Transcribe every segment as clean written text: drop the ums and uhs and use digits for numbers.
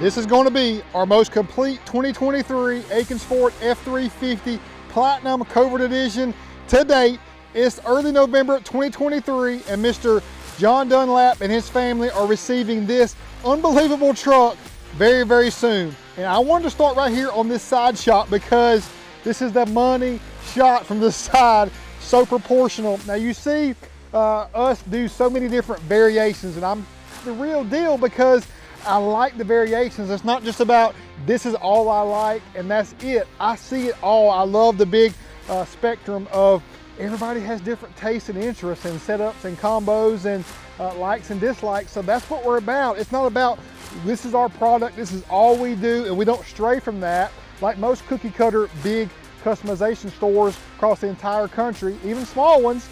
This is going to be our most complete 2023 Akins Ford F-350 Platinum Covert Edition to date. It's early November 2023, and Mr. John Dunlap and his family are receiving this unbelievable truck very, very soon. And I wanted to start right here on this side shot because this is the money shot from the side, so proportional. Now you see us do so many different variations, and I'm the real deal because I like the variations. It's not just about this is all I like and that's it. I see it all. I love the big spectrum of everybody has different tastes and interests and setups and combos and likes and dislikes. So that's what we're about. It's not about this is our product, this is all we do, and we don't stray from that. Like most cookie cutter big customization stores across the entire country, even small ones,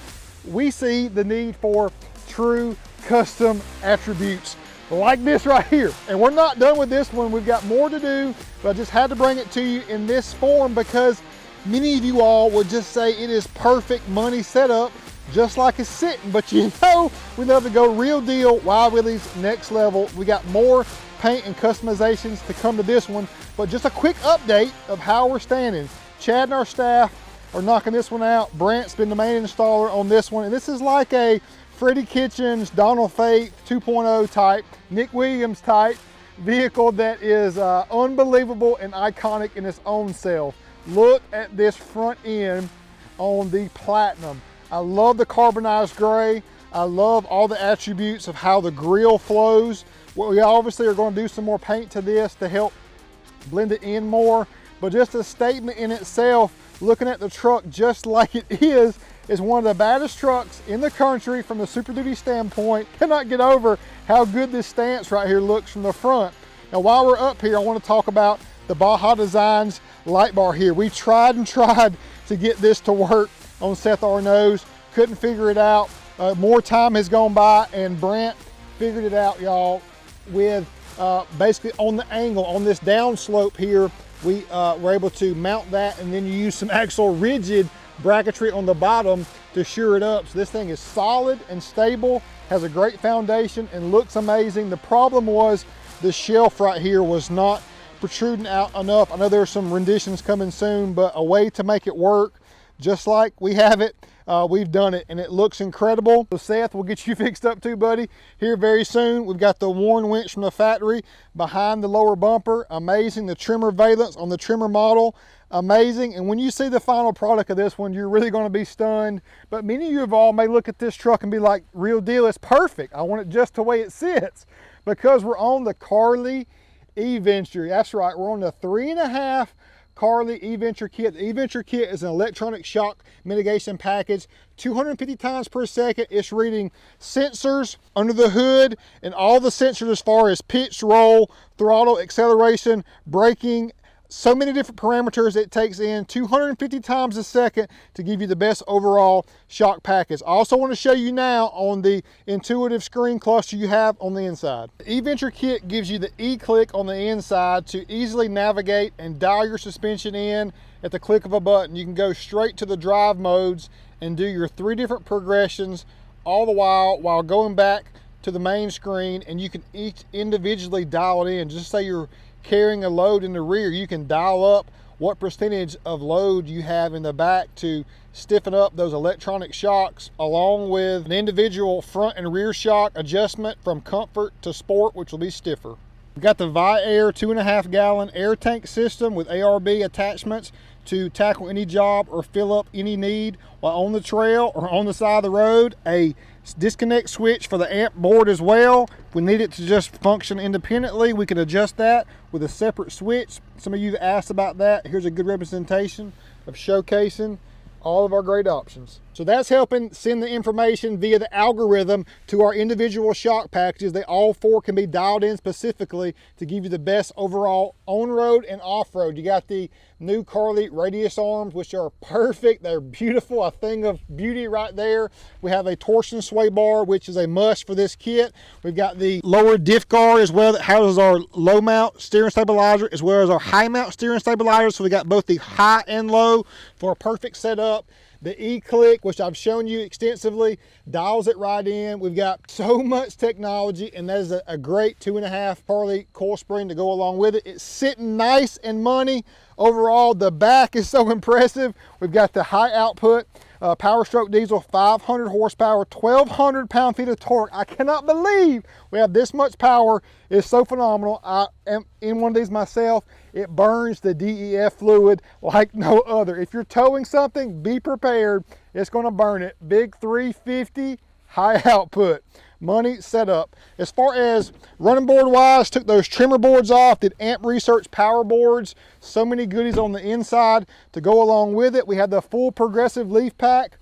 we see the need for true custom attributes like this right here. And we're not done with this one. We've got more to do, but I just had to bring it to you in this form because many of you all would just say it is perfect money setup, just like it's sitting. But you know, we love to go real deal, Wild Willies next level. We got more paint and customizations to come to this one, but just a quick update of how we're standing. Chad and our staff are knocking this one out. Brant's been the main installer on this one, and this is like a Freddie Kitchens, Donald Faith 2.0 type, Nick Williams type vehicle that is unbelievable and iconic in its own self. Look at this front end on the Platinum. I love the carbonized gray. I love all the attributes of how the grille flows. We obviously are going to do some more paint to this to help blend it in more, but just a statement in itself, looking at the truck just like it is one of the baddest trucks in the country from the Super Duty standpoint. Cannot get over how good this stance right here looks from the front. Now while we're up here, I want to talk about the Baja Designs light bar here. We tried and tried to get this to work on Seth Arnaud's, couldn't figure it out. More time has gone by and Brant figured it out, y'all, with basically on the angle, on this down slope here, we were able to mount that, and then you use some actual rigid bracketry on the bottom to sure it up. So this thing is solid and stable, has a great foundation and looks amazing. The problem was the shelf right here was not protruding out enough. I know there's some renditions coming soon, but a way to make it work just like we have it, we've done it, and it looks incredible. So Seth, we'll get you fixed up too, buddy, here very soon. We've got the worn winch from the factory behind the lower bumper. Amazing. The trimmer valence on the trimmer model, amazing. And when you see the final product of this one, you're really going to be stunned. But many of you all may look at this truck and be like, real deal, it's perfect. I want it just the way it sits, because we're on the Carli E-Venture. That's right, we're on the 3.5 Carli E-Venture kit. The E-Venture kit is an electronic shock mitigation package, 250 times per second. It's reading sensors under the hood and all the sensors as far as pitch, roll, throttle, acceleration, braking, so many different parameters it takes in 250 times a second to give you the best overall shock package. I also want to show you now on the intuitive screen cluster you have on the inside. The E-Venture kit gives you the E-click on the inside to easily navigate and dial your suspension in at the click of a button. You can go straight to the drive modes and do your 3 different progressions, all the while going back to the main screen, and you can each individually dial it in. Just say you're carrying a load in the rear, you can dial up what percentage of load you have in the back to stiffen up those electronic shocks, along with an individual front and rear shock adjustment from comfort to sport, which will be stiffer. We've got the Vi-Air 2.5 gallon air tank system with ARB attachments to tackle any job or fill up any need while on the trail or on the side of the road. A disconnect switch for the amp board as well. If we need it to just function independently, we can adjust that with a separate switch. Some of you asked about that. Here's a good representation of showcasing all of our great options. So that's helping send the information via the algorithm to our individual shock packages. They all 4 can be dialed in specifically to give you the best overall on-road and off-road. You got the new Carli radius arms, which are perfect. They're beautiful, a thing of beauty right there. We have a torsion sway bar, which is a must for this kit. We've got the lower diff guard as well that houses our low mount steering stabilizer as well as our high mount steering stabilizer. So we got both the high and low for a perfect setup. The E-Click, which I've shown you extensively, dials it right in. We've got so much technology, and that is a great 2.5 Carli coil spring to go along with it. It's sitting nice and money. Overall, the back is so impressive. We've got the high output Power Stroke diesel, 500 horsepower, 1,200 pound-feet of torque. I cannot believe we have this much power. It's so phenomenal. I am in one of these myself. It burns the DEF fluid like no other. If you're towing something, be prepared. It's going to burn it. Big 350, high output. Money set up. As far as running board wise, took those trimmer boards off, did Amp Research power boards. So many goodies on the inside to go along with it. We have the full progressive leaf pack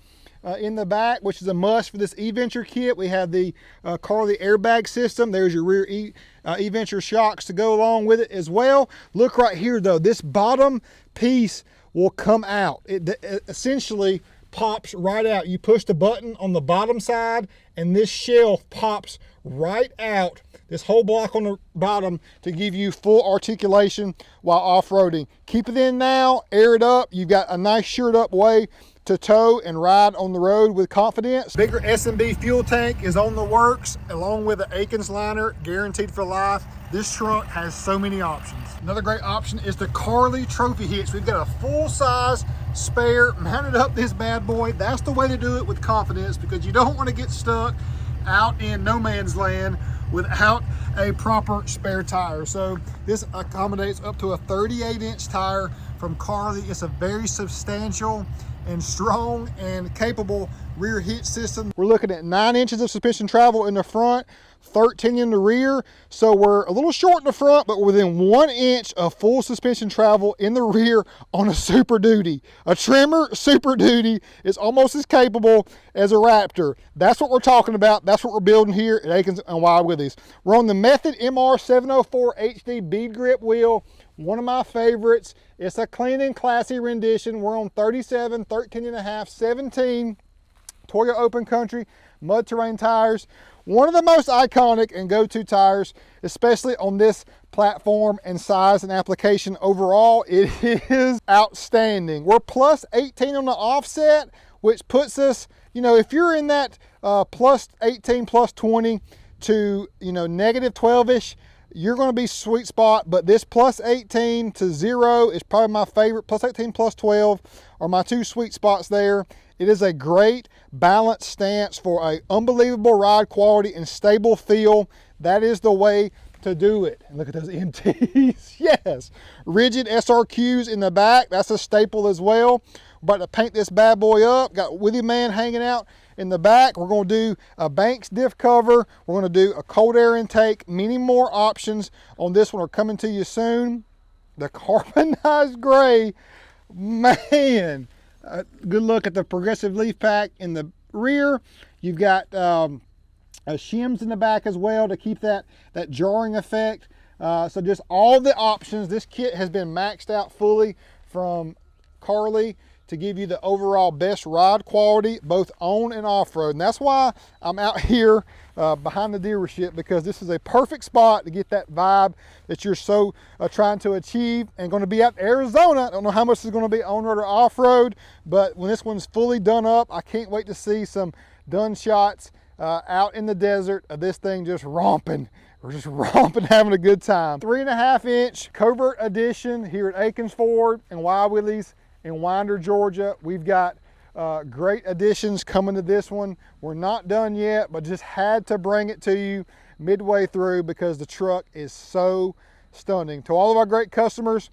in the back, which is a must for this E-Venture kit. We have the Carli airbag system. There's your rear E-Venture shocks to go along with it as well. Look right here though, this bottom piece will come out. It essentially pops right out. You push the button on the bottom side and this shelf pops right out, this whole block on the bottom, to give you full articulation while off-roading. Keep it in now, air it up. You've got a nice shored up way to tow and ride on the road with confidence. Bigger S&B fuel tank is on the works, along with the Akins liner, guaranteed for life. This trunk has so many options. Another great option is the Carli trophy hitch. We've got a full-size spare mounted up this bad boy. That's the way to do it with confidence, because you don't want to get stuck out in no man's land without a proper spare tire. So this accommodates up to a 38-inch tire from Carli. It's a very substantial and strong and capable rear hitch system. We're looking at 9 inches of suspension travel in the front, 13 in the rear. So we're a little short in the front, but within 1 inch of full suspension travel in the rear on a Super Duty. A Tremor Super Duty is almost as capable as a Raptor. That's what we're talking about. That's what we're building here at Akins and Wild Willies. We're on the Method MR704 HD bead grip wheel. One of my favorites. It's a clean and classy rendition. We're on 37, 13.5, 17 Toyo Open Country mud terrain tires. One of the most iconic and go-to tires, especially on this platform and size and application overall. It is outstanding. We're plus 18 on the offset, which puts us, you know, if you're in that plus 18, plus 20 to, you know, negative 12-ish, you're going to be sweet spot. But this plus 18 to 0 is probably my favorite. Plus 18, plus 12 are my two sweet spots there. It is a great balanced stance for an unbelievable ride quality and stable feel. That is the way to do it. And look at those MTs. Yes. Rigid SRQs in the back. That's a staple as well. We're about to paint this bad boy up. Got Willie Man hanging out in the back. We're going to do a Banks diff cover. We're going to do a cold air intake. Many more options on this one are coming to you soon. The carbonized gray, man. Good look at the progressive leaf pack in the rear. You've got shims in the back as well to keep that jarring effect. So just all the options. This kit has been maxed out fully from Carli to give you the overall best ride quality, both on and off-road. And that's why I'm out here behind the dealership, because this is a perfect spot to get that vibe that you're so trying to achieve. And going to be out in Arizona. I don't know how much is going to be on-road or off-road, but when this one's fully done up, I can't wait to see some done shots out in the desert of this thing just romping. We're just romping, having a good time. 3.5-inch Covert edition here at Akins Ford and Wild Willies in Winder, Georgia. We've got great additions coming to this one. We're not done yet, but just had to bring it to you midway through because the truck is so stunning. To all of our great customers,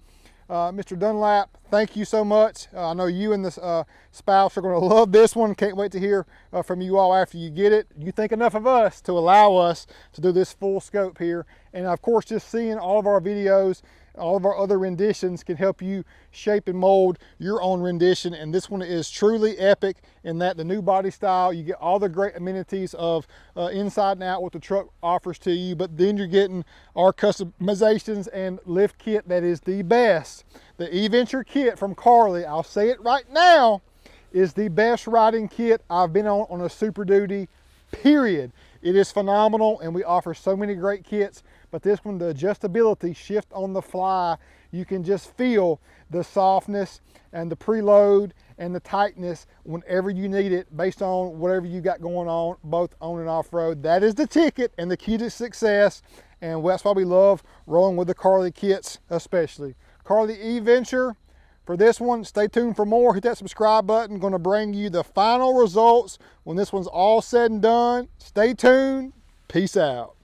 Mr. Dunlap, thank you so much. I know you and the spouse are going to love this one. Can't wait to hear from you all after you get it. You think enough of us to allow us to do this full scope here. And of course, just seeing all of our videos, all of our other renditions can help you shape and mold your own rendition. And this one is truly epic in that the new body style, you get all the great amenities of inside and out what the truck offers to you, but then you're getting our customizations and lift kit that is the best. The E-Venture kit from Carli, I'll say it right now, is the best riding kit I've been on a Super Duty, period. It is phenomenal, and we offer so many great kits, but this one, the adjustability, shift on the fly, you can just feel the softness and the preload and the tightness whenever you need it based on whatever you got going on, both on and off road. That is the ticket and the key to success, and that's why we love rolling with the Carli kits especially. Carli E-Venture. For this one, stay tuned for more. Hit that subscribe button. Going to bring you the final results when this one's all said and done. Stay tuned. Peace out.